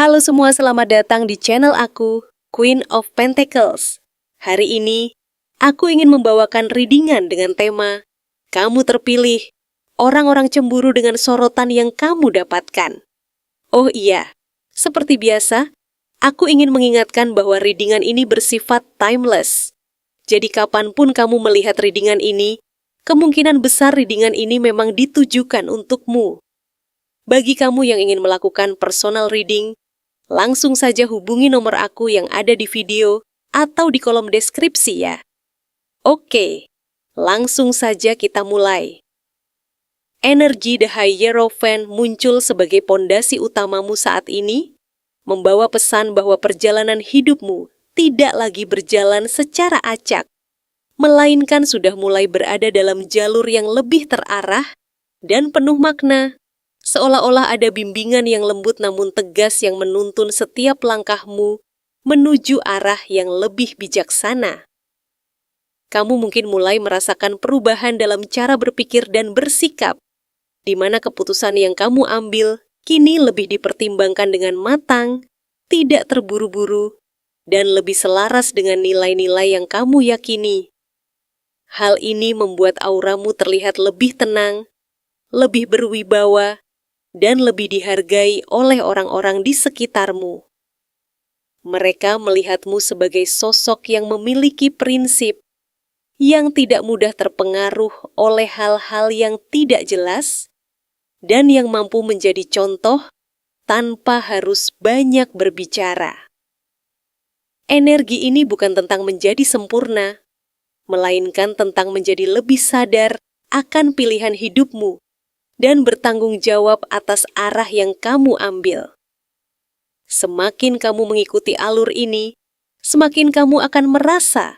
Halo semua, selamat datang di channel aku, Queen of Pentacles. Hari ini, aku ingin membawakan readingan dengan tema Kamu Terpilih, Orang-orang Cemburu dengan Sorotan yang Kamu Dapatkan. Oh iya, seperti biasa, aku ingin mengingatkan bahwa readingan ini bersifat timeless. Jadi kapanpun kamu melihat readingan ini, kemungkinan besar readingan ini memang ditujukan untukmu. Bagi kamu yang ingin melakukan personal reading, langsung saja hubungi nomor aku yang ada di video atau di kolom deskripsi ya. Oke, langsung saja kita mulai. Energi The Hierophant muncul sebagai pondasi utamamu saat ini, membawa pesan bahwa perjalanan hidupmu tidak lagi berjalan secara acak, melainkan sudah mulai berada dalam jalur yang lebih terarah dan penuh makna. Seolah-olah ada bimbingan yang lembut namun tegas yang menuntun setiap langkahmu menuju arah yang lebih bijaksana. Kamu mungkin mulai merasakan perubahan dalam cara berpikir dan bersikap, di mana keputusan yang kamu ambil kini lebih dipertimbangkan dengan matang, tidak terburu-buru, dan lebih selaras dengan nilai-nilai yang kamu yakini. Hal ini membuat auramu terlihat lebih tenang, lebih berwibawa, dan lebih dihargai oleh orang-orang di sekitarmu. Mereka melihatmu sebagai sosok yang memiliki prinsip, yang tidak mudah terpengaruh oleh hal-hal yang tidak jelas, dan yang mampu menjadi contoh tanpa harus banyak berbicara. Energi ini bukan tentang menjadi sempurna, melainkan tentang menjadi lebih sadar akan pilihan hidupmu dan bertanggung jawab atas arah yang kamu ambil. Semakin kamu mengikuti alur ini, semakin kamu akan merasa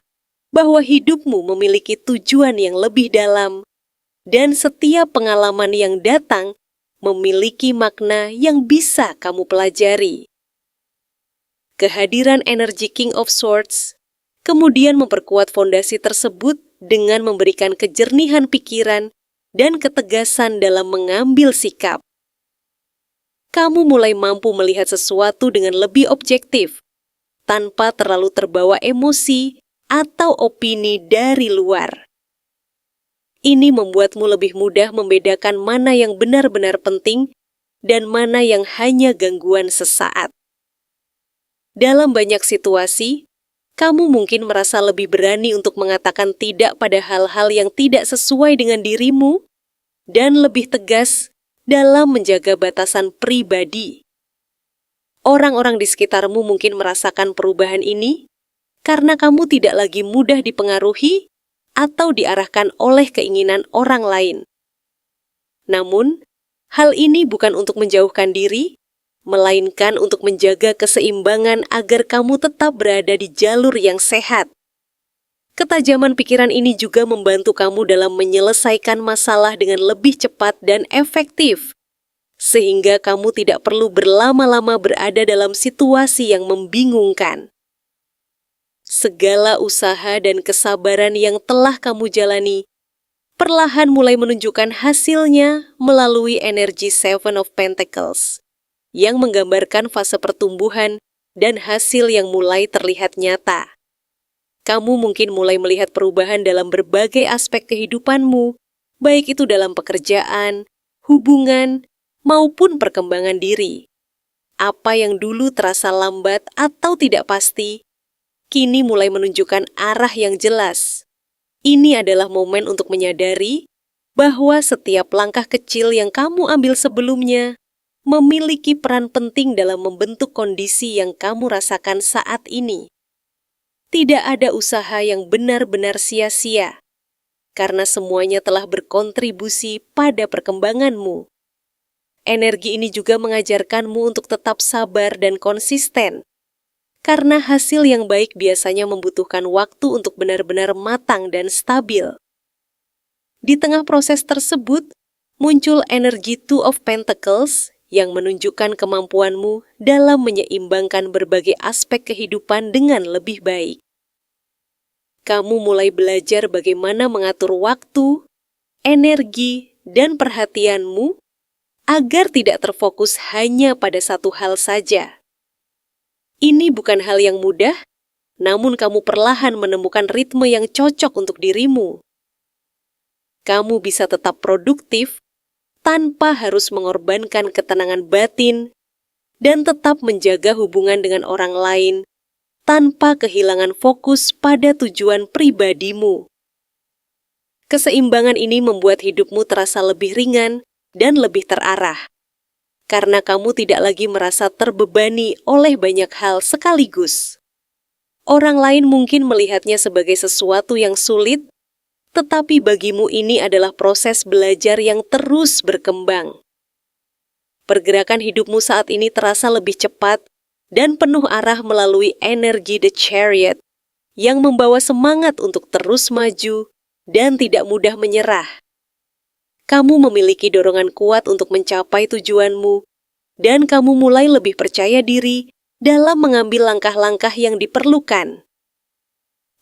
bahwa hidupmu memiliki tujuan yang lebih dalam, dan setiap pengalaman yang datang memiliki makna yang bisa kamu pelajari. Kehadiran energi King of Swords kemudian memperkuat fondasi tersebut dengan memberikan kejernihan pikiran dan ketegasan dalam mengambil sikap. Kamu mulai mampu melihat sesuatu dengan lebih objektif, tanpa terlalu terbawa emosi atau opini dari luar. Ini membuatmu lebih mudah membedakan mana yang benar-benar penting dan mana yang hanya gangguan sesaat. Dalam banyak situasi, kamu mungkin merasa lebih berani untuk mengatakan tidak pada hal-hal yang tidak sesuai dengan dirimu dan lebih tegas dalam menjaga batasan pribadi. Orang-orang di sekitarmu mungkin merasakan perubahan ini karena kamu tidak lagi mudah dipengaruhi atau diarahkan oleh keinginan orang lain. Namun, hal ini bukan untuk menjauhkan diri, melainkan untuk menjaga keseimbangan agar kamu tetap berada di jalur yang sehat. Ketajaman pikiran ini juga membantu kamu dalam menyelesaikan masalah dengan lebih cepat dan efektif, sehingga kamu tidak perlu berlama-lama berada dalam situasi yang membingungkan. Segala usaha dan kesabaran yang telah kamu jalani perlahan mulai menunjukkan hasilnya melalui energi Seven of Pentacles, yang menggambarkan fase pertumbuhan dan hasil yang mulai terlihat nyata. Kamu mungkin mulai melihat perubahan dalam berbagai aspek kehidupanmu, baik itu dalam pekerjaan, hubungan, maupun perkembangan diri. Apa yang dulu terasa lambat atau tidak pasti, kini mulai menunjukkan arah yang jelas. Ini adalah momen untuk menyadari bahwa setiap langkah kecil yang kamu ambil sebelumnya memiliki peran penting dalam membentuk kondisi yang kamu rasakan saat ini. Tidak ada usaha yang benar-benar sia-sia, karena semuanya telah berkontribusi pada perkembanganmu. Energi ini juga mengajarkanmu untuk tetap sabar dan konsisten, karena hasil yang baik biasanya membutuhkan waktu untuk benar-benar matang dan stabil. Di tengah proses tersebut, muncul energi Two of Pentacles yang menunjukkan kemampuanmu dalam menyeimbangkan berbagai aspek kehidupan dengan lebih baik. Kamu mulai belajar bagaimana mengatur waktu, energi, dan perhatianmu agar tidak terfokus hanya pada satu hal saja. Ini bukan hal yang mudah, namun kamu perlahan menemukan ritme yang cocok untuk dirimu. Kamu bisa tetap produktif tanpa harus mengorbankan ketenangan batin dan tetap menjaga hubungan dengan orang lain tanpa kehilangan fokus pada tujuan pribadimu. Keseimbangan ini membuat hidupmu terasa lebih ringan dan lebih terarah, karena kamu tidak lagi merasa terbebani oleh banyak hal sekaligus. Orang lain mungkin melihatnya sebagai sesuatu yang sulit, tetapi bagimu ini adalah proses belajar yang terus berkembang. Pergerakan hidupmu saat ini terasa lebih cepat dan penuh arah melalui energi The Chariot yang membawa semangat untuk terus maju dan tidak mudah menyerah. Kamu memiliki dorongan kuat untuk mencapai tujuanmu, dan kamu mulai lebih percaya diri dalam mengambil langkah-langkah yang diperlukan.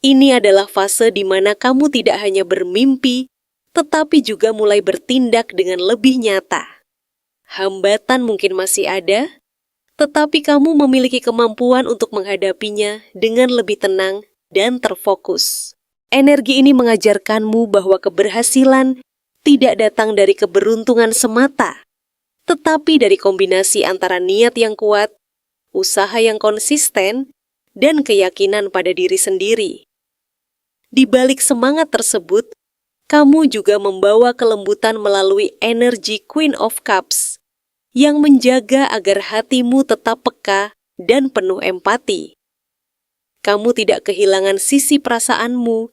Ini adalah fase di mana kamu tidak hanya bermimpi, tetapi juga mulai bertindak dengan lebih nyata. Hambatan mungkin masih ada, tetapi kamu memiliki kemampuan untuk menghadapinya dengan lebih tenang dan terfokus. Energi ini mengajarkanmu bahwa keberhasilan tidak datang dari keberuntungan semata, tetapi dari kombinasi antara niat yang kuat, usaha yang konsisten, dan keyakinan pada diri sendiri. Di balik semangat tersebut, kamu juga membawa kelembutan melalui energi Queen of Cups, yang menjaga agar hatimu tetap peka dan penuh empati. Kamu tidak kehilangan sisi perasaanmu,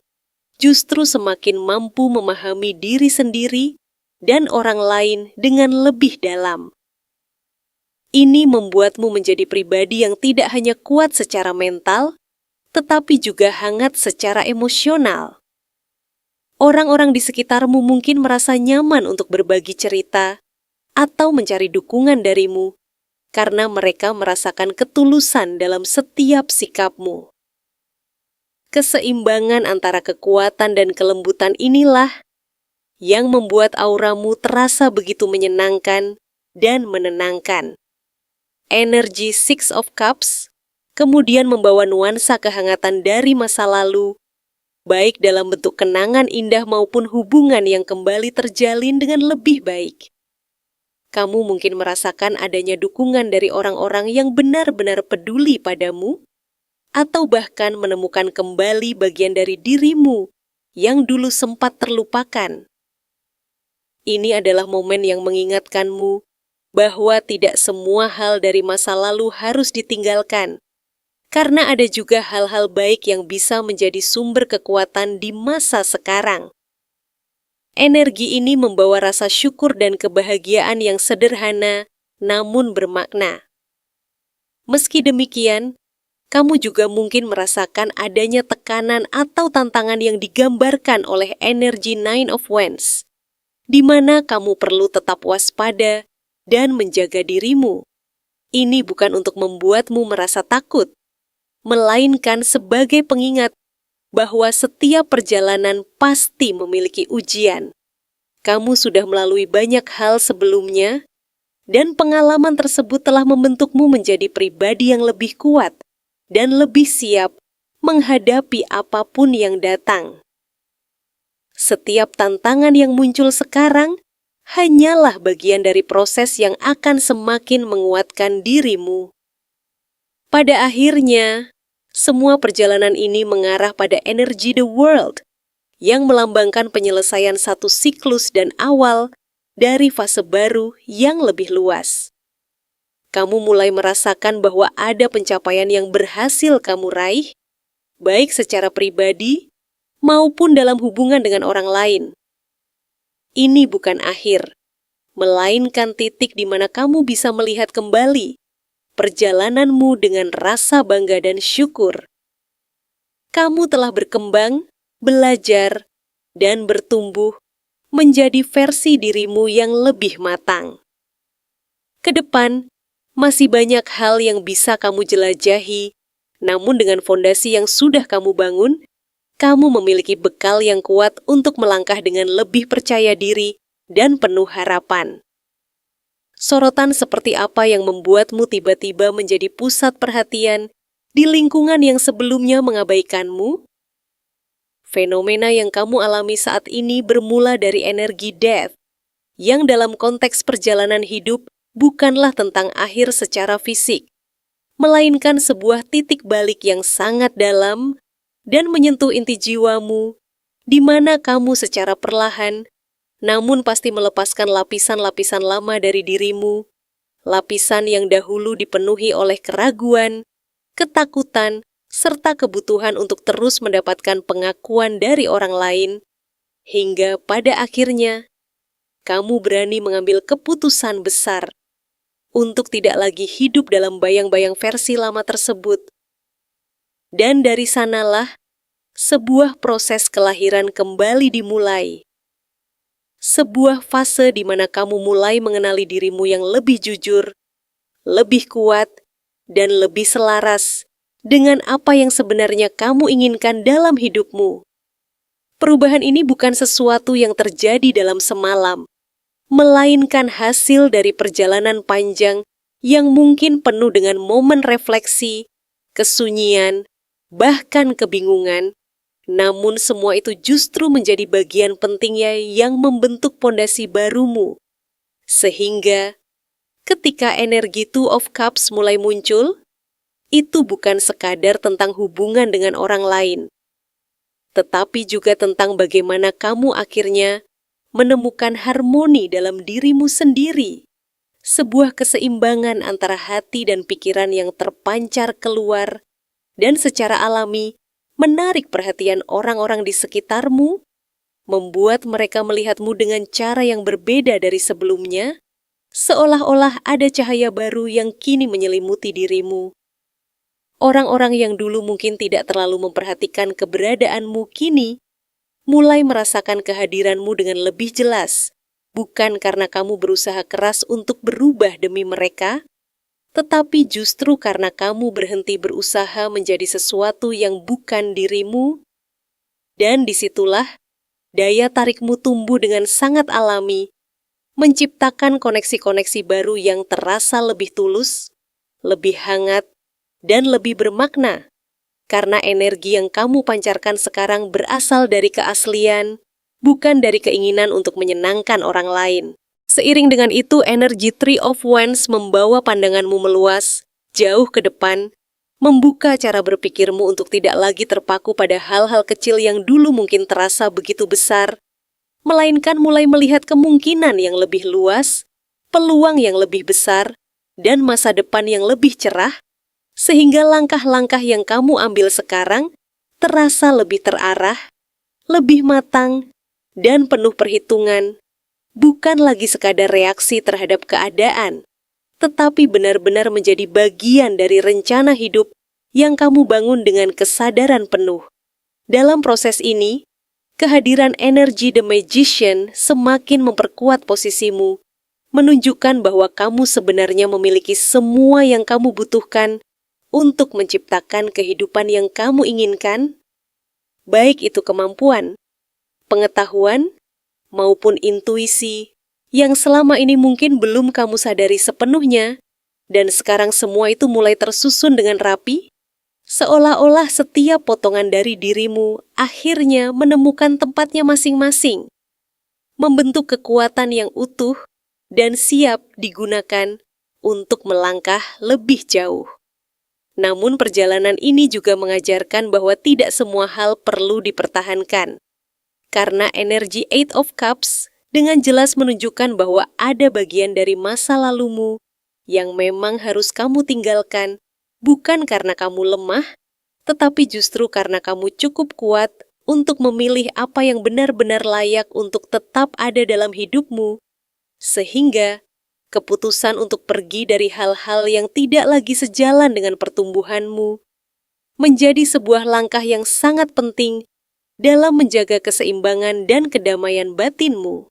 justru semakin mampu memahami diri sendiri dan orang lain dengan lebih dalam. Ini membuatmu menjadi pribadi yang tidak hanya kuat secara mental, tetapi juga hangat secara emosional. Orang-orang di sekitarmu mungkin merasa nyaman untuk berbagi cerita atau mencari dukungan darimu, karena mereka merasakan ketulusan dalam setiap sikapmu. Keseimbangan antara kekuatan dan kelembutan inilah yang membuat auramu terasa begitu menyenangkan dan menenangkan. Energi Six of Cups kemudian membawa nuansa kehangatan dari masa lalu, baik dalam bentuk kenangan indah maupun hubungan yang kembali terjalin dengan lebih baik. Kamu mungkin merasakan adanya dukungan dari orang-orang yang benar-benar peduli padamu, atau bahkan menemukan kembali bagian dari dirimu yang dulu sempat terlupakan. Ini adalah momen yang mengingatkanmu bahwa tidak semua hal dari masa lalu harus ditinggalkan, karena ada juga hal-hal baik yang bisa menjadi sumber kekuatan di masa sekarang. Energi ini membawa rasa syukur dan kebahagiaan yang sederhana namun bermakna. Meski demikian, kamu juga mungkin merasakan adanya tekanan atau tantangan yang digambarkan oleh energi Nine of Wands, di mana kamu perlu tetap waspada dan menjaga dirimu. Ini bukan untuk membuatmu merasa takut, melainkan sebagai pengingat bahwa setiap perjalanan pasti memiliki ujian. Kamu sudah melalui banyak hal sebelumnya, dan pengalaman tersebut telah membentukmu menjadi pribadi yang lebih kuat dan lebih siap menghadapi apapun yang datang. Setiap tantangan yang muncul sekarang hanyalah bagian dari proses yang akan semakin menguatkan dirimu. Pada akhirnya, semua perjalanan ini mengarah pada energi The World, yang melambangkan penyelesaian satu siklus dan awal dari fase baru yang lebih luas. Kamu mulai merasakan bahwa ada pencapaian yang berhasil kamu raih, baik secara pribadi maupun dalam hubungan dengan orang lain. Ini bukan akhir, melainkan titik di mana kamu bisa melihat kembali perjalananmu dengan rasa bangga dan syukur. Kamu telah berkembang, belajar, dan bertumbuh menjadi versi dirimu yang lebih matang. Ke depan, masih banyak hal yang bisa kamu jelajahi, namun dengan fondasi yang sudah kamu bangun, kamu memiliki bekal yang kuat untuk melangkah dengan lebih percaya diri dan penuh harapan. Sorotan seperti apa yang membuatmu tiba-tiba menjadi pusat perhatian di lingkungan yang sebelumnya mengabaikanmu? Fenomena yang kamu alami saat ini bermula dari energi death, yang dalam konteks perjalanan hidup bukanlah tentang akhir secara fisik, melainkan sebuah titik balik yang sangat dalam dan menyentuh inti jiwamu, di mana kamu secara perlahan, namun pasti melepaskan lapisan-lapisan lama dari dirimu, lapisan yang dahulu dipenuhi oleh keraguan, ketakutan, serta kebutuhan untuk terus mendapatkan pengakuan dari orang lain, hingga pada akhirnya, kamu berani mengambil keputusan besar untuk tidak lagi hidup dalam bayang-bayang versi lama tersebut. Dan dari sanalah, sebuah proses kelahiran kembali dimulai. Sebuah fase di mana kamu mulai mengenali dirimu yang lebih jujur, lebih kuat, dan lebih selaras dengan apa yang sebenarnya kamu inginkan dalam hidupmu. Perubahan ini bukan sesuatu yang terjadi dalam semalam, melainkan hasil dari perjalanan panjang yang mungkin penuh dengan momen refleksi, kesunyian, bahkan kebingungan. Namun semua itu justru menjadi bagian pentingnya yang membentuk pondasi barumu. Sehingga, ketika energi Two of Cups mulai muncul, itu bukan sekadar tentang hubungan dengan orang lain, tetapi juga tentang bagaimana kamu akhirnya menemukan harmoni dalam dirimu sendiri, sebuah keseimbangan antara hati dan pikiran yang terpancar keluar dan secara alami menarik perhatian orang-orang di sekitarmu, membuat mereka melihatmu dengan cara yang berbeda dari sebelumnya, seolah-olah ada cahaya baru yang kini menyelimuti dirimu. Orang-orang yang dulu mungkin tidak terlalu memperhatikan keberadaanmu kini mulai merasakan kehadiranmu dengan lebih jelas, bukan karena kamu berusaha keras untuk berubah demi mereka, tetapi justru karena kamu berhenti berusaha menjadi sesuatu yang bukan dirimu, dan disitulah daya tarikmu tumbuh dengan sangat alami, menciptakan koneksi-koneksi baru yang terasa lebih tulus, lebih hangat, dan lebih bermakna. Karena energi yang kamu pancarkan sekarang berasal dari keaslian, bukan dari keinginan untuk menyenangkan orang lain. Seiring dengan itu, energi Three of Wands membawa pandanganmu meluas, jauh ke depan, membuka cara berpikirmu untuk tidak lagi terpaku pada hal-hal kecil yang dulu mungkin terasa begitu besar, melainkan mulai melihat kemungkinan yang lebih luas, peluang yang lebih besar, dan masa depan yang lebih cerah, sehingga langkah-langkah yang kamu ambil sekarang terasa lebih terarah, lebih matang, dan penuh perhitungan, bukan lagi sekadar reaksi terhadap keadaan, tetapi benar-benar menjadi bagian dari rencana hidup yang kamu bangun dengan kesadaran penuh. Dalam proses ini, kehadiran energi The Magician semakin memperkuat posisimu, menunjukkan bahwa kamu sebenarnya memiliki semua yang kamu butuhkan untuk menciptakan kehidupan yang kamu inginkan, baik itu kemampuan, pengetahuan, maupun intuisi yang selama ini mungkin belum kamu sadari sepenuhnya, dan sekarang semua itu mulai tersusun dengan rapi, seolah-olah setiap potongan dari dirimu akhirnya menemukan tempatnya masing-masing, membentuk kekuatan yang utuh dan siap digunakan untuk melangkah lebih jauh. Namun perjalanan ini juga mengajarkan bahwa tidak semua hal perlu dipertahankan. Karena energi Eight of Cups dengan jelas menunjukkan bahwa ada bagian dari masa lalumu yang memang harus kamu tinggalkan, bukan karena kamu lemah, tetapi justru karena kamu cukup kuat untuk memilih apa yang benar-benar layak untuk tetap ada dalam hidupmu. Sehingga keputusan untuk pergi dari hal-hal yang tidak lagi sejalan dengan pertumbuhanmu menjadi sebuah langkah yang sangat penting dalam menjaga keseimbangan dan kedamaian batinmu.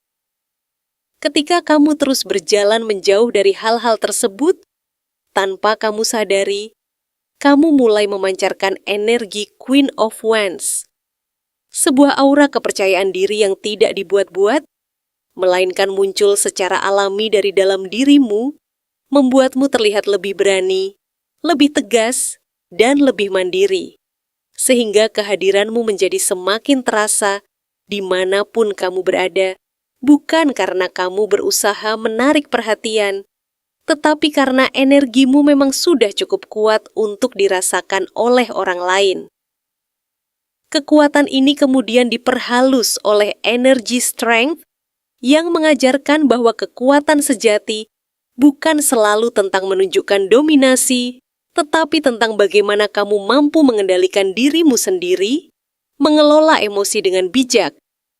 Ketika kamu terus berjalan menjauh dari hal-hal tersebut, tanpa kamu sadari, kamu mulai memancarkan energi Queen of Wands, sebuah aura kepercayaan diri yang tidak dibuat-buat, melainkan muncul secara alami dari dalam dirimu, membuatmu terlihat lebih berani, lebih tegas, dan lebih mandiri, sehingga kehadiranmu menjadi semakin terasa dimanapun kamu berada, bukan karena kamu berusaha menarik perhatian, tetapi karena energimu memang sudah cukup kuat untuk dirasakan oleh orang lain. Kekuatan ini kemudian diperhalus oleh energi strength yang mengajarkan bahwa kekuatan sejati bukan selalu tentang menunjukkan dominasi, tetapi tentang bagaimana kamu mampu mengendalikan dirimu sendiri, mengelola emosi dengan bijak,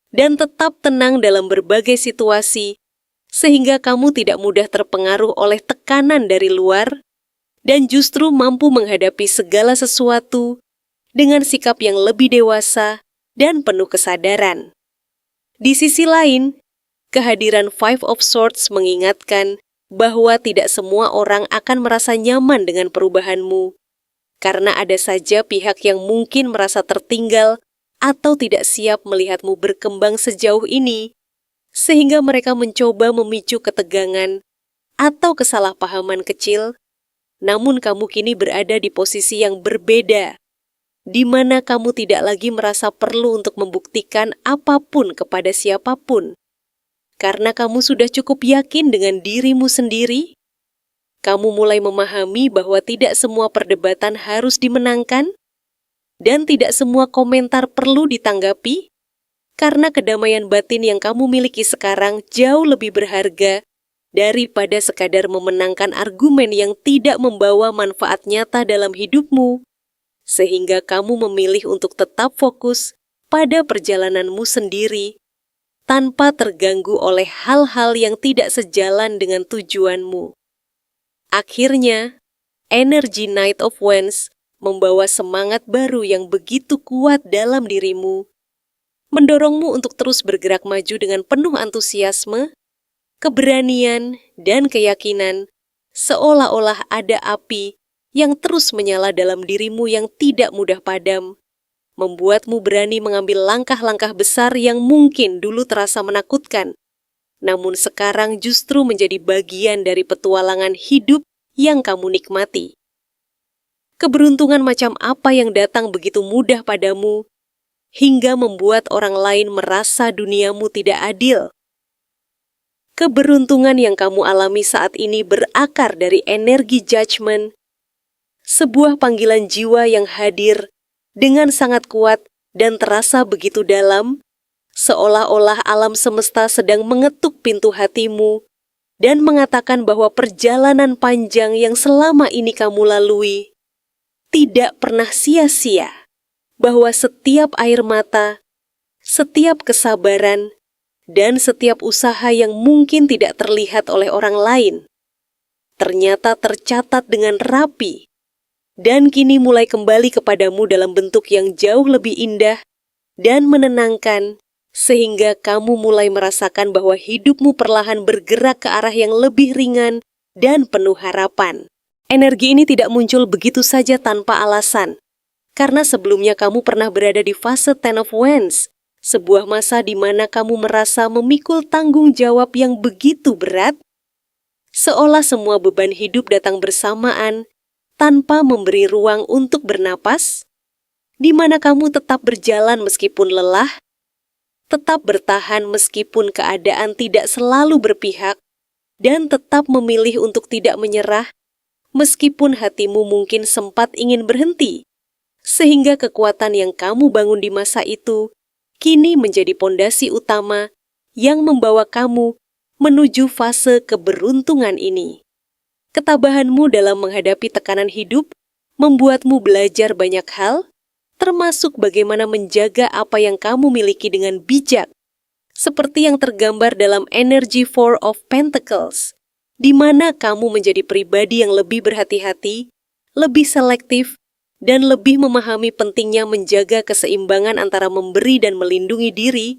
dan tetap tenang dalam berbagai situasi, sehingga kamu tidak mudah terpengaruh oleh tekanan dari luar, dan justru mampu menghadapi segala sesuatu dengan sikap yang lebih dewasa dan penuh kesadaran. Di sisi lain, kehadiran Five of Swords mengingatkan bahwa tidak semua orang akan merasa nyaman dengan perubahanmu, karena ada saja pihak yang mungkin merasa tertinggal atau tidak siap melihatmu berkembang sejauh ini, sehingga mereka mencoba memicu ketegangan atau kesalahpahaman kecil, namun kamu kini berada di posisi yang berbeda, di mana kamu tidak lagi merasa perlu untuk membuktikan apapun kepada siapapun. Karena kamu sudah cukup yakin dengan dirimu sendiri, kamu mulai memahami bahwa tidak semua perdebatan harus dimenangkan, dan tidak semua komentar perlu ditanggapi, karena kedamaian batin yang kamu miliki sekarang jauh lebih berharga daripada sekadar memenangkan argumen yang tidak membawa manfaat nyata dalam hidupmu, sehingga kamu memilih untuk tetap fokus pada perjalananmu sendiri, tanpa terganggu oleh hal-hal yang tidak sejalan dengan tujuanmu. Akhirnya, energi Knight of Wands membawa semangat baru yang begitu kuat dalam dirimu, mendorongmu untuk terus bergerak maju dengan penuh antusiasme, keberanian, dan keyakinan, seolah-olah ada api yang terus menyala dalam dirimu yang tidak mudah padam, membuatmu berani mengambil langkah-langkah besar yang mungkin dulu terasa menakutkan, namun sekarang justru menjadi bagian dari petualangan hidup yang kamu nikmati. Keberuntungan macam apa yang datang begitu mudah padamu, hingga membuat orang lain merasa duniamu tidak adil? Keberuntungan yang kamu alami saat ini berakar dari energi judgment, sebuah panggilan jiwa yang hadir dengan sangat kuat dan terasa begitu dalam, seolah-olah alam semesta sedang mengetuk pintu hatimu dan mengatakan bahwa perjalanan panjang yang selama ini kamu lalui tidak pernah sia-sia, bahwa setiap air mata, setiap kesabaran, dan setiap usaha yang mungkin tidak terlihat oleh orang lain ternyata tercatat dengan rapi, dan kini mulai kembali kepadamu dalam bentuk yang jauh lebih indah dan menenangkan, sehingga kamu mulai merasakan bahwa hidupmu perlahan bergerak ke arah yang lebih ringan dan penuh harapan. Energi ini tidak muncul begitu saja tanpa alasan, karena sebelumnya kamu pernah berada di fase Ten of Wands, sebuah masa di mana kamu merasa memikul tanggung jawab yang begitu berat, seolah semua beban hidup datang bersamaan, tanpa memberi ruang untuk bernapas, di mana kamu tetap berjalan meskipun lelah, tetap bertahan meskipun keadaan tidak selalu berpihak, dan tetap memilih untuk tidak menyerah, meskipun hatimu mungkin sempat ingin berhenti, sehingga kekuatan yang kamu bangun di masa itu kini menjadi pondasi utama yang membawa kamu menuju fase keberuntungan ini. Ketabahanmu dalam menghadapi tekanan hidup membuatmu belajar banyak hal, termasuk bagaimana menjaga apa yang kamu miliki dengan bijak, seperti yang tergambar dalam energi Four of Pentacles, di mana kamu menjadi pribadi yang lebih berhati-hati, lebih selektif, dan lebih memahami pentingnya menjaga keseimbangan antara memberi dan melindungi diri,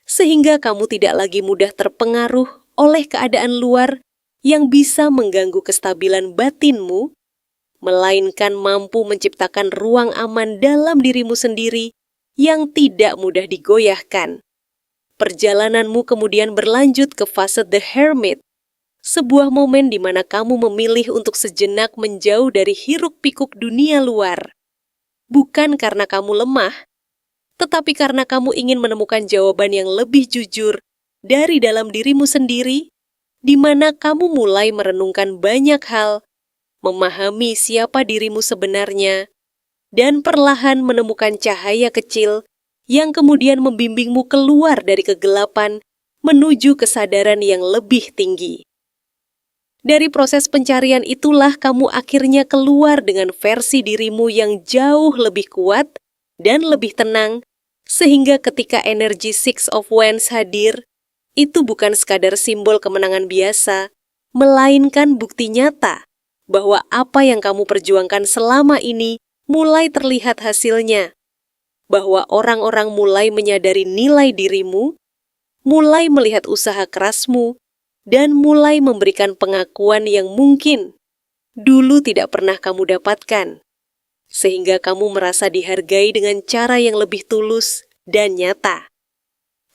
sehingga kamu tidak lagi mudah terpengaruh oleh keadaan luar yang bisa mengganggu kestabilan batinmu, melainkan mampu menciptakan ruang aman dalam dirimu sendiri yang tidak mudah digoyahkan. Perjalananmu kemudian berlanjut ke fase The Hermit, Sebuah momen di mana kamu memilih untuk sejenak menjauh dari hiruk-pikuk dunia luar. Bukan karena kamu lemah, tetapi karena kamu ingin menemukan jawaban yang lebih jujur dari dalam dirimu sendiri, di mana kamu mulai merenungkan banyak hal, memahami siapa dirimu sebenarnya, dan perlahan menemukan cahaya kecil yang kemudian membimbingmu keluar dari kegelapan menuju kesadaran yang lebih tinggi. Dari proses pencarian itulah kamu akhirnya keluar dengan versi dirimu yang jauh lebih kuat dan lebih tenang, sehingga ketika energi Six of Wands hadir, itu bukan sekadar simbol kemenangan biasa, melainkan bukti nyata bahwa apa yang kamu perjuangkan selama ini mulai terlihat hasilnya, bahwa orang-orang mulai menyadari nilai dirimu, mulai melihat usaha kerasmu, dan mulai memberikan pengakuan yang mungkin dulu tidak pernah kamu dapatkan, sehingga kamu merasa dihargai dengan cara yang lebih tulus dan nyata.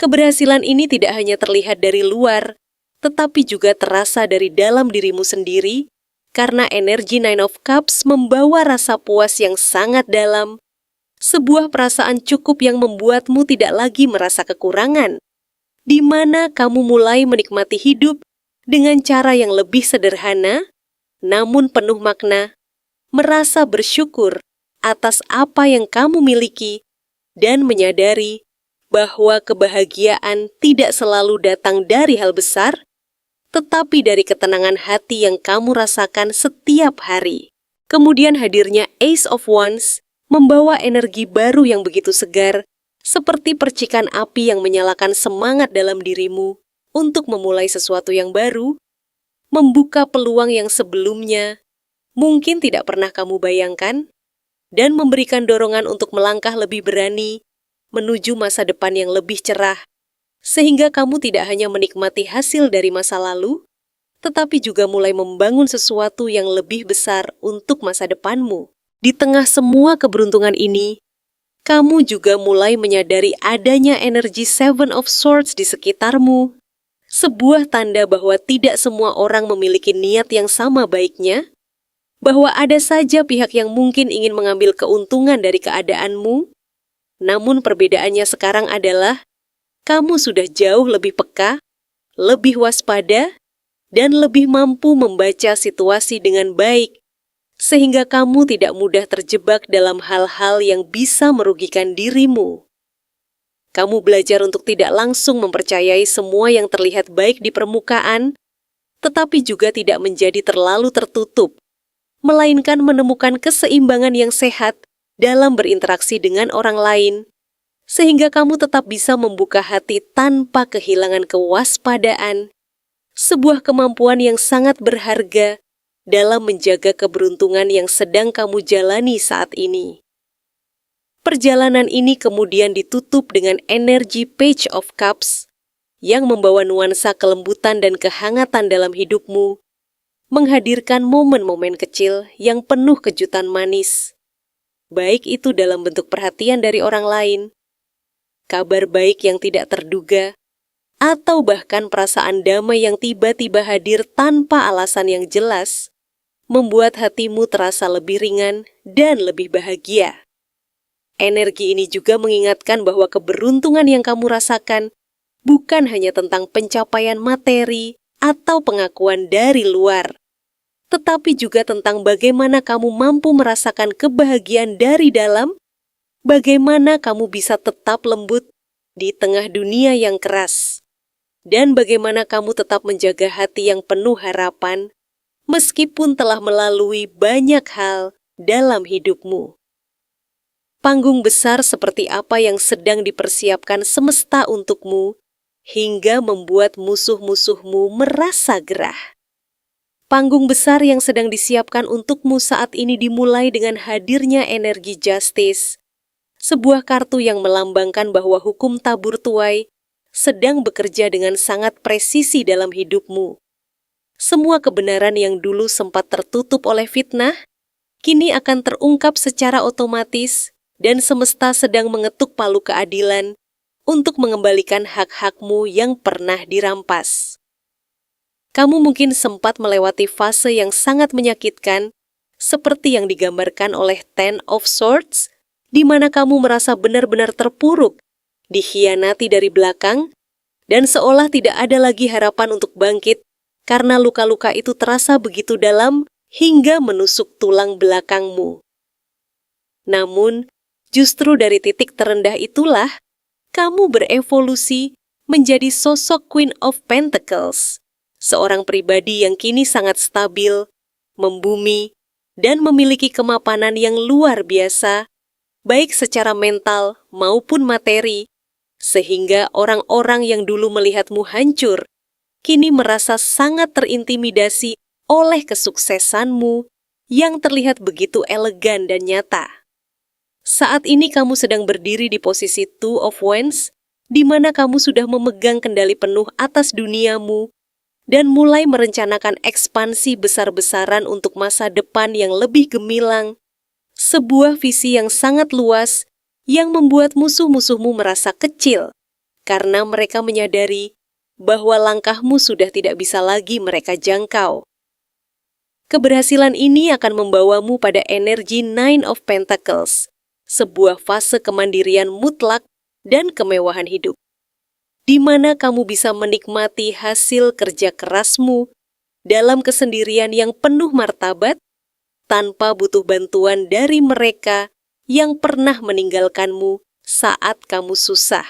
Keberhasilan ini tidak hanya terlihat dari luar, tetapi juga terasa dari dalam dirimu sendiri, karena energi Nine of Cups membawa rasa puas yang sangat dalam, sebuah perasaan cukup yang membuatmu tidak lagi merasa kekurangan, di mana kamu mulai menikmati hidup dengan cara yang lebih sederhana, namun penuh makna, merasa bersyukur atas apa yang kamu miliki, dan menyadari bahwa kebahagiaan tidak selalu datang dari hal besar, tetapi dari ketenangan hati yang kamu rasakan setiap hari. Kemudian hadirnya Ace of Wands membawa energi baru yang begitu segar, seperti percikan api yang menyalakan semangat dalam dirimu untuk memulai sesuatu yang baru, membuka peluang yang sebelumnya mungkin tidak pernah kamu bayangkan, dan memberikan dorongan untuk melangkah lebih berani menuju masa depan yang lebih cerah, sehingga kamu tidak hanya menikmati hasil dari masa lalu, tetapi juga mulai membangun sesuatu yang lebih besar untuk masa depanmu. Di tengah semua keberuntungan ini, kamu juga mulai menyadari adanya energi Seven of Swords di sekitarmu, sebuah tanda bahwa tidak semua orang memiliki niat yang sama baiknya, bahwa ada saja pihak yang mungkin ingin mengambil keuntungan dari keadaanmu, namun perbedaannya sekarang adalah kamu sudah jauh lebih peka, lebih waspada, dan lebih mampu membaca situasi dengan baik, sehingga kamu tidak mudah terjebak dalam hal-hal yang bisa merugikan dirimu. Kamu belajar untuk tidak langsung mempercayai semua yang terlihat baik di permukaan, tetapi juga tidak menjadi terlalu tertutup, melainkan menemukan keseimbangan yang sehat dalam berinteraksi dengan orang lain, sehingga kamu tetap bisa membuka hati tanpa kehilangan kewaspadaan, sebuah kemampuan yang sangat berharga dalam menjaga keberuntungan yang sedang kamu jalani saat ini. Perjalanan ini kemudian ditutup dengan energi Page of Cups yang membawa nuansa kelembutan dan kehangatan dalam hidupmu, menghadirkan momen-momen kecil yang penuh kejutan manis, baik itu dalam bentuk perhatian dari orang lain, kabar baik yang tidak terduga, atau bahkan perasaan damai yang tiba-tiba hadir tanpa alasan yang jelas, membuat hatimu terasa lebih ringan dan lebih bahagia. Energi ini juga mengingatkan bahwa keberuntungan yang kamu rasakan bukan hanya tentang pencapaian materi atau pengakuan dari luar, tetapi juga tentang bagaimana kamu mampu merasakan kebahagiaan dari dalam, bagaimana kamu bisa tetap lembut di tengah dunia yang keras, dan bagaimana kamu tetap menjaga hati yang penuh harapan meskipun telah melalui banyak hal dalam hidupmu. Panggung besar seperti apa yang sedang dipersiapkan semesta untukmu hingga membuat musuh-musuhmu merasa gerah. Panggung besar yang sedang disiapkan untukmu saat ini dimulai dengan hadirnya energi Justice, sebuah kartu yang melambangkan bahwa hukum tabur tuai sedang bekerja dengan sangat presisi dalam hidupmu. Semua kebenaran yang dulu sempat tertutup oleh fitnah, kini akan terungkap secara otomatis, dan semesta sedang mengetuk palu keadilan untuk mengembalikan hak-hakmu yang pernah dirampas. Kamu mungkin sempat melewati fase yang sangat menyakitkan, seperti yang digambarkan oleh Ten of Swords, di mana kamu merasa benar-benar terpuruk, dikhianati dari belakang, dan seolah tidak ada lagi harapan untuk bangkit karena luka-luka itu terasa begitu dalam hingga menusuk tulang belakangmu. Namun, justru dari titik terendah itulah kamu berevolusi menjadi sosok Queen of Pentacles, seorang pribadi yang kini sangat stabil, membumi, dan memiliki kemapanan yang luar biasa, baik secara mental maupun materi, sehingga orang-orang yang dulu melihatmu hancur, kini merasa sangat terintimidasi oleh kesuksesanmu yang terlihat begitu elegan dan nyata. Saat ini kamu sedang berdiri di posisi Two of Wands, di mana kamu sudah memegang kendali penuh atas duniamu dan mulai merencanakan ekspansi besar-besaran untuk masa depan yang lebih gemilang, sebuah visi yang sangat luas yang membuat musuh-musuhmu merasa kecil karena mereka menyadari bahwa langkahmu sudah tidak bisa lagi mereka jangkau. Keberhasilan ini akan membawamu pada energi Nine of Pentacles, sebuah fase kemandirian mutlak dan kemewahan hidup, di mana kamu bisa menikmati hasil kerja kerasmu dalam kesendirian yang penuh martabat, tanpa butuh bantuan dari mereka yang pernah meninggalkanmu saat kamu susah.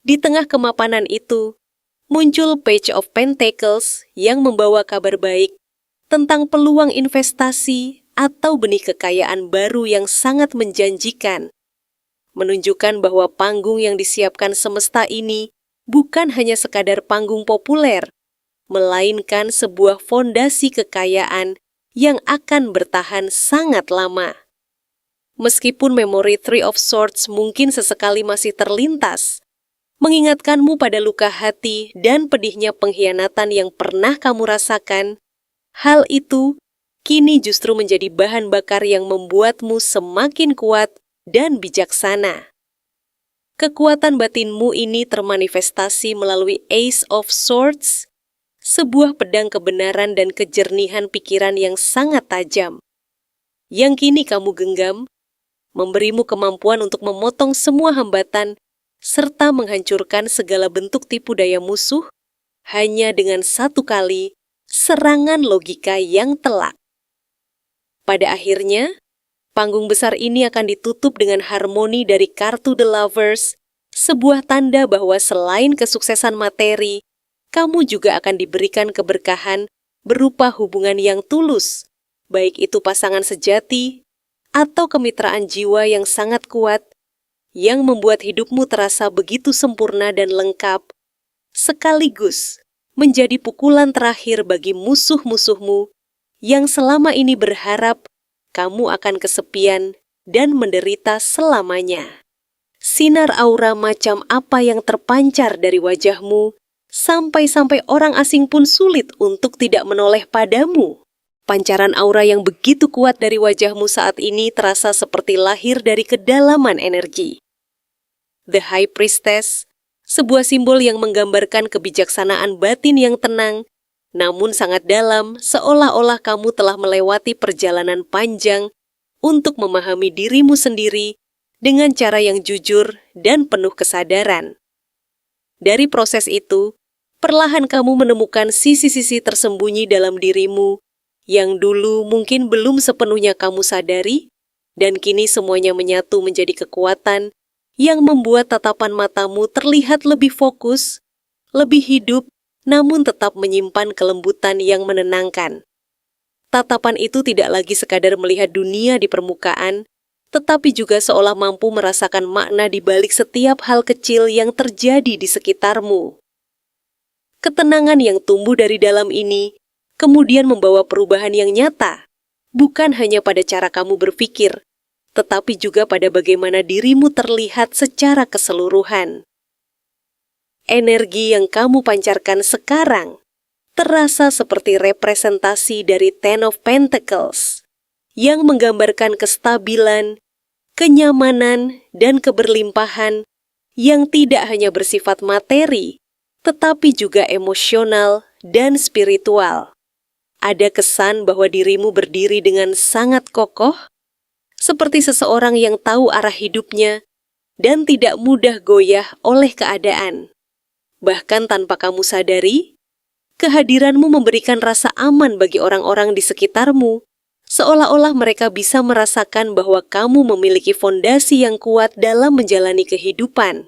Di tengah kemapanan itu, muncul Page of Pentacles yang membawa kabar baik tentang peluang investasi atau benih kekayaan baru yang sangat menjanjikan, menunjukkan bahwa panggung yang disiapkan semesta ini bukan hanya sekadar panggung populer, melainkan sebuah fondasi kekayaan yang akan bertahan sangat lama. Meskipun memori Three of Swords mungkin sesekali masih terlintas, mengingatkanmu pada luka hati dan pedihnya pengkhianatan yang pernah kamu rasakan, hal itu kini justru menjadi bahan bakar yang membuatmu semakin kuat dan bijaksana. Kekuatan batinmu ini termanifestasi melalui Ace of Swords, sebuah pedang kebenaran dan kejernihan pikiran yang sangat tajam, yang kini kamu genggam, memberimu kemampuan untuk memotong semua hambatan serta menghancurkan segala bentuk tipu daya musuh hanya dengan satu kali serangan logika yang telak. Pada akhirnya, panggung besar ini akan ditutup dengan harmoni dari kartu The Lovers, sebuah tanda bahwa selain kesuksesan materi, kamu juga akan diberikan keberkahan berupa hubungan yang tulus, baik itu pasangan sejati atau kemitraan jiwa yang sangat kuat, yang membuat hidupmu terasa begitu sempurna dan lengkap, sekaligus menjadi pukulan terakhir bagi musuh-musuhmu yang selama ini berharap kamu akan kesepian dan menderita selamanya. Sinar aura macam apa yang terpancar dari wajahmu, sampai-sampai orang asing pun sulit untuk tidak menoleh padamu. Pancaran aura yang begitu kuat dari wajahmu saat ini terasa seperti lahir dari kedalaman energi. The High Priestess, sebuah simbol yang menggambarkan kebijaksanaan batin yang tenang, namun sangat dalam, seolah-olah kamu telah melewati perjalanan panjang untuk memahami dirimu sendiri dengan cara yang jujur dan penuh kesadaran. Dari proses itu, perlahan kamu menemukan sisi-sisi tersembunyi dalam dirimu yang dulu mungkin belum sepenuhnya kamu sadari, dan kini semuanya menyatu menjadi kekuatan yang membuat tatapan matamu terlihat lebih fokus, lebih hidup, namun tetap menyimpan kelembutan yang menenangkan. Tatapan itu tidak lagi sekadar melihat dunia di permukaan, tetapi juga seolah mampu merasakan makna di balik setiap hal kecil yang terjadi di sekitarmu. Ketenangan yang tumbuh dari dalam ini kemudian membawa perubahan yang nyata, bukan hanya pada cara kamu berpikir, tetapi juga pada bagaimana dirimu terlihat secara keseluruhan. Energi yang kamu pancarkan sekarang terasa seperti representasi dari Ten of Pentacles yang menggambarkan kestabilan, kenyamanan, dan keberlimpahan yang tidak hanya bersifat materi, tetapi juga emosional dan spiritual. Ada kesan bahwa dirimu berdiri dengan sangat kokoh, seperti seseorang yang tahu arah hidupnya dan tidak mudah goyah oleh keadaan. Bahkan tanpa kamu sadari, kehadiranmu memberikan rasa aman bagi orang-orang di sekitarmu, seolah-olah mereka bisa merasakan bahwa kamu memiliki fondasi yang kuat dalam menjalani kehidupan.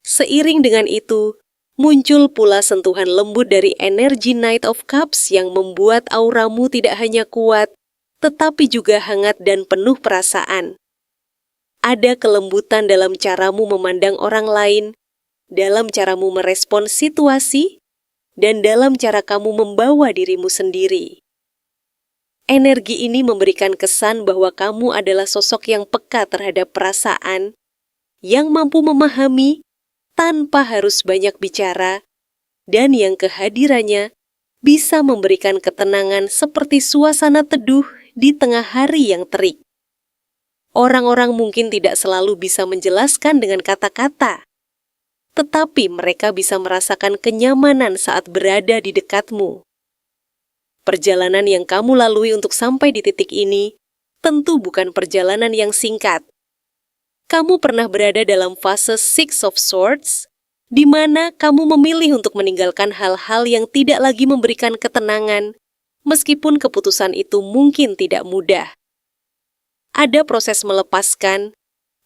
Seiring dengan itu, muncul pula sentuhan lembut dari energi Knight of Cups yang membuat auramu tidak hanya kuat, tetapi juga hangat dan penuh perasaan. Ada kelembutan dalam caramu memandang orang lain, dalam caramu merespon situasi, dan dalam cara kamu membawa dirimu sendiri. Energi ini memberikan kesan bahwa kamu adalah sosok yang peka terhadap perasaan, yang mampu memahami tanpa harus banyak bicara, dan yang kehadirannya bisa memberikan ketenangan seperti suasana teduh di tengah hari yang terik. Orang-orang mungkin tidak selalu bisa menjelaskan dengan kata-kata, tetapi mereka bisa merasakan kenyamanan saat berada di dekatmu. Perjalanan yang kamu lalui untuk sampai di titik ini tentu bukan perjalanan yang singkat. Kamu pernah berada dalam fase Six of Swords, di mana kamu memilih untuk meninggalkan hal-hal yang tidak lagi memberikan ketenangan, meskipun keputusan itu mungkin tidak mudah. Ada proses melepaskan,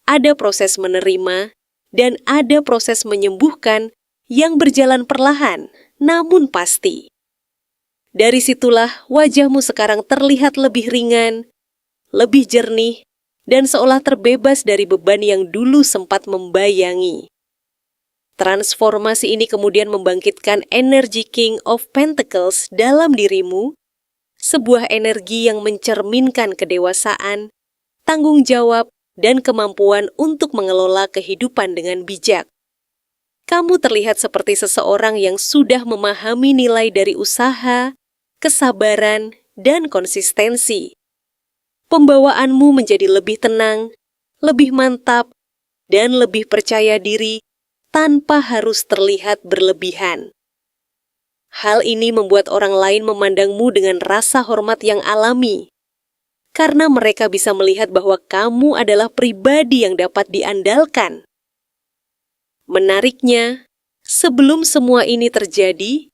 ada proses menerima, dan ada proses menyembuhkan yang berjalan perlahan, namun pasti. Dari situlah wajahmu sekarang terlihat lebih ringan, lebih jernih, dan seolah terbebas dari beban yang dulu sempat membayangi. Transformasi ini kemudian membangkitkan energi King of Pentacles dalam dirimu, sebuah energi yang mencerminkan kedewasaan, tanggung jawab, dan kemampuan untuk mengelola kehidupan dengan bijak. Kamu terlihat seperti seseorang yang sudah memahami nilai dari usaha, kesabaran, dan konsistensi. Pembawaanmu menjadi lebih tenang, lebih mantap, dan lebih percaya diri tanpa harus terlihat berlebihan. Hal ini membuat orang lain memandangmu dengan rasa hormat yang alami, karena mereka bisa melihat bahwa kamu adalah pribadi yang dapat diandalkan. Menariknya, sebelum semua ini terjadi,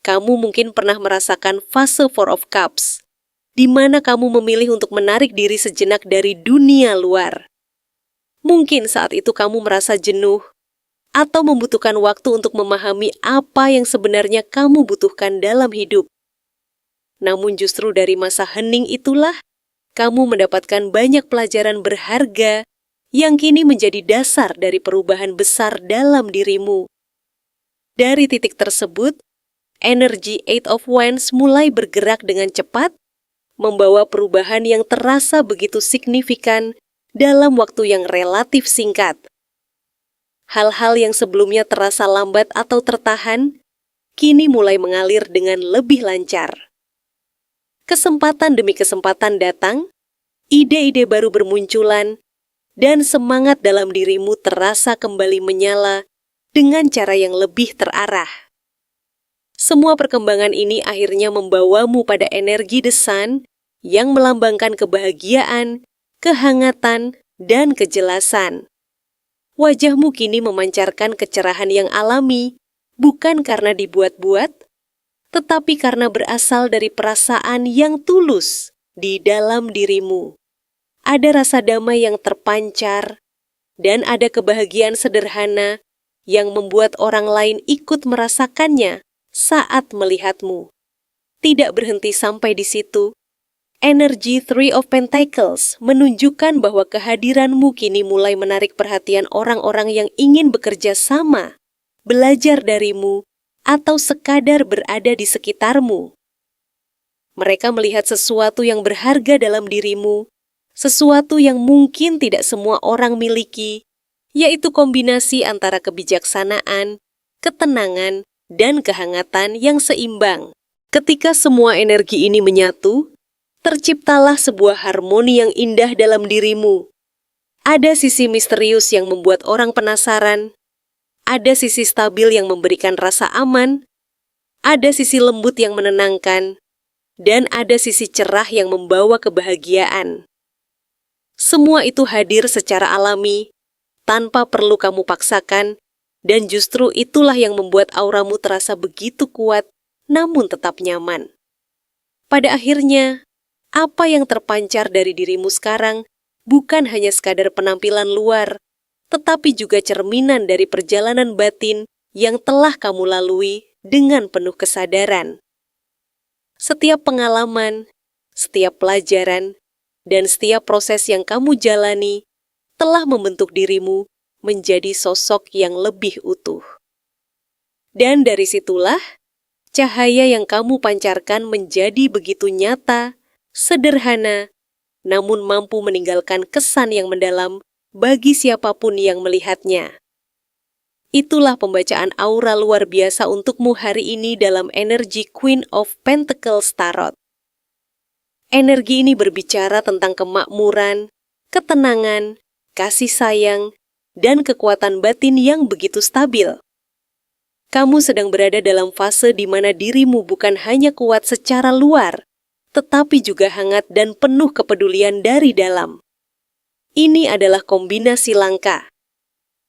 kamu mungkin pernah merasakan fase Four of Cups, di mana kamu memilih untuk menarik diri sejenak dari dunia luar. Mungkin saat itu kamu merasa jenuh, atau membutuhkan waktu untuk memahami apa yang sebenarnya kamu butuhkan dalam hidup. Namun justru dari masa hening itulah, kamu mendapatkan banyak pelajaran berharga yang kini menjadi dasar dari perubahan besar dalam dirimu. Dari titik tersebut, energi Eight of Wands mulai bergerak dengan cepat, membawa perubahan yang terasa begitu signifikan dalam waktu yang relatif singkat. Hal-hal yang sebelumnya terasa lambat atau tertahan, kini mulai mengalir dengan lebih lancar. Kesempatan demi kesempatan datang, ide-ide baru bermunculan, dan semangat dalam dirimu terasa kembali menyala dengan cara yang lebih terarah. Semua perkembangan ini akhirnya membawamu pada energi The Sun yang melambangkan kebahagiaan, kehangatan, dan kejelasan. Wajahmu kini memancarkan kecerahan yang alami, bukan karena dibuat-buat, tetapi karena berasal dari perasaan yang tulus di dalam dirimu. Ada rasa damai yang terpancar, dan ada kebahagiaan sederhana yang membuat orang lain ikut merasakannya saat melihatmu. Tidak berhenti sampai di situ, energi Three of Pentacles menunjukkan bahwa kehadiranmu kini mulai menarik perhatian orang-orang yang ingin bekerja sama, belajar darimu, atau sekadar berada di sekitarmu. Mereka melihat sesuatu yang berharga dalam dirimu, sesuatu yang mungkin tidak semua orang miliki, yaitu kombinasi antara kebijaksanaan, ketenangan, dan kehangatan yang seimbang. Ketika semua energi ini menyatu, terciptalah sebuah harmoni yang indah dalam dirimu. Ada sisi misterius yang membuat orang penasaran, ada sisi stabil yang memberikan rasa aman, Ada sisi lembut yang menenangkan, dan ada sisi cerah yang membawa kebahagiaan. Semua itu hadir secara alami, tanpa perlu kamu paksakan, dan justru itulah yang membuat auramu terasa begitu kuat, namun tetap nyaman. Pada akhirnya, apa yang terpancar dari dirimu sekarang bukan hanya sekadar penampilan luar, tetapi juga cerminan dari perjalanan batin yang telah kamu lalui dengan penuh kesadaran. Setiap pengalaman, setiap pelajaran, dan setiap proses yang kamu jalani telah membentuk dirimu menjadi sosok yang lebih utuh. Dan dari situlah, cahaya yang kamu pancarkan menjadi begitu nyata, sederhana, namun mampu meninggalkan kesan yang mendalam bagi siapapun yang melihatnya. Itulah pembacaan aura luar biasa untukmu hari ini dalam energi Queen of Pentacles Tarot. Energi ini berbicara tentang kemakmuran, ketenangan, kasih sayang, dan kekuatan batin yang begitu stabil. Kamu sedang berada dalam fase di mana dirimu bukan hanya kuat secara luar, tetapi juga hangat dan penuh kepedulian dari dalam. Ini adalah kombinasi langka,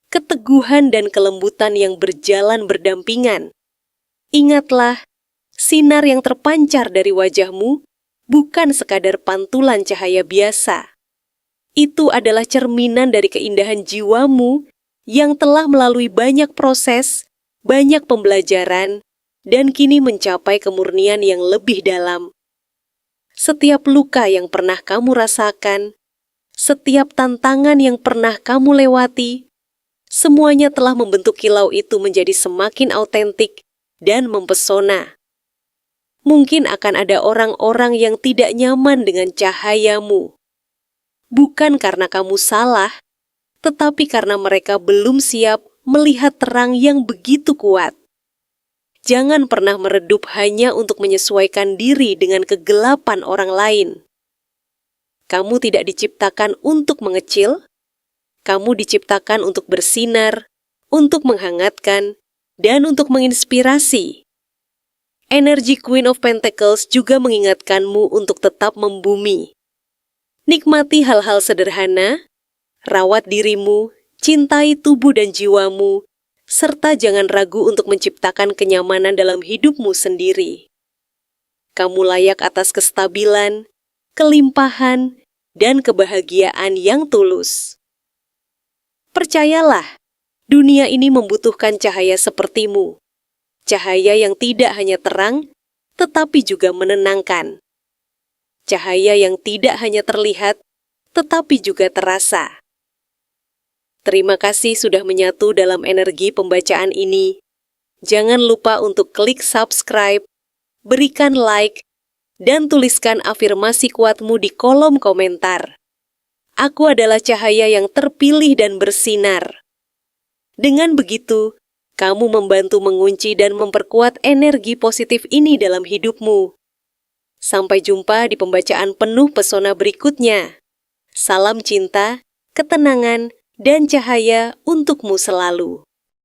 keteguhan dan kelembutan yang berjalan berdampingan. Ingatlah, sinar yang terpancar dari wajahmu bukan sekadar pantulan cahaya biasa. Itu adalah cerminan dari keindahan jiwamu yang telah melalui banyak proses, banyak pembelajaran, dan kini mencapai kemurnian yang lebih dalam. Setiap luka yang pernah kamu rasakan, setiap tantangan yang pernah kamu lewati, semuanya telah membentuk kilau itu menjadi semakin autentik dan mempesona. Mungkin akan ada orang-orang yang tidak nyaman dengan cahayamu. Bukan karena kamu salah, tetapi karena mereka belum siap melihat terang yang begitu kuat. Jangan pernah meredup hanya untuk menyesuaikan diri dengan kegelapan orang lain. Kamu tidak diciptakan untuk mengecil, kamu diciptakan untuk bersinar, untuk menghangatkan, dan untuk menginspirasi. Energi Queen of Pentacles juga mengingatkanmu untuk tetap membumi. Nikmati hal-hal sederhana, rawat dirimu, cintai tubuh dan jiwamu, serta jangan ragu untuk menciptakan kenyamanan dalam hidupmu sendiri. Kamu layak atas kestabilan, kelimpahan, dan kebahagiaan yang tulus. Percayalah, dunia ini membutuhkan cahaya sepertimu. Cahaya yang tidak hanya terang, tetapi juga menenangkan. Cahaya yang tidak hanya terlihat, tetapi juga terasa. Terima kasih sudah menyatu dalam energi pembacaan ini. Jangan lupa untuk klik subscribe, berikan like, dan tuliskan afirmasi kuatmu di kolom komentar. Aku adalah cahaya yang terpilih dan bersinar. Dengan begitu, kamu membantu mengunci dan memperkuat energi positif ini dalam hidupmu. Sampai jumpa di pembacaan penuh pesona berikutnya. Salam cinta, ketenangan, dan cahaya untukmu selalu.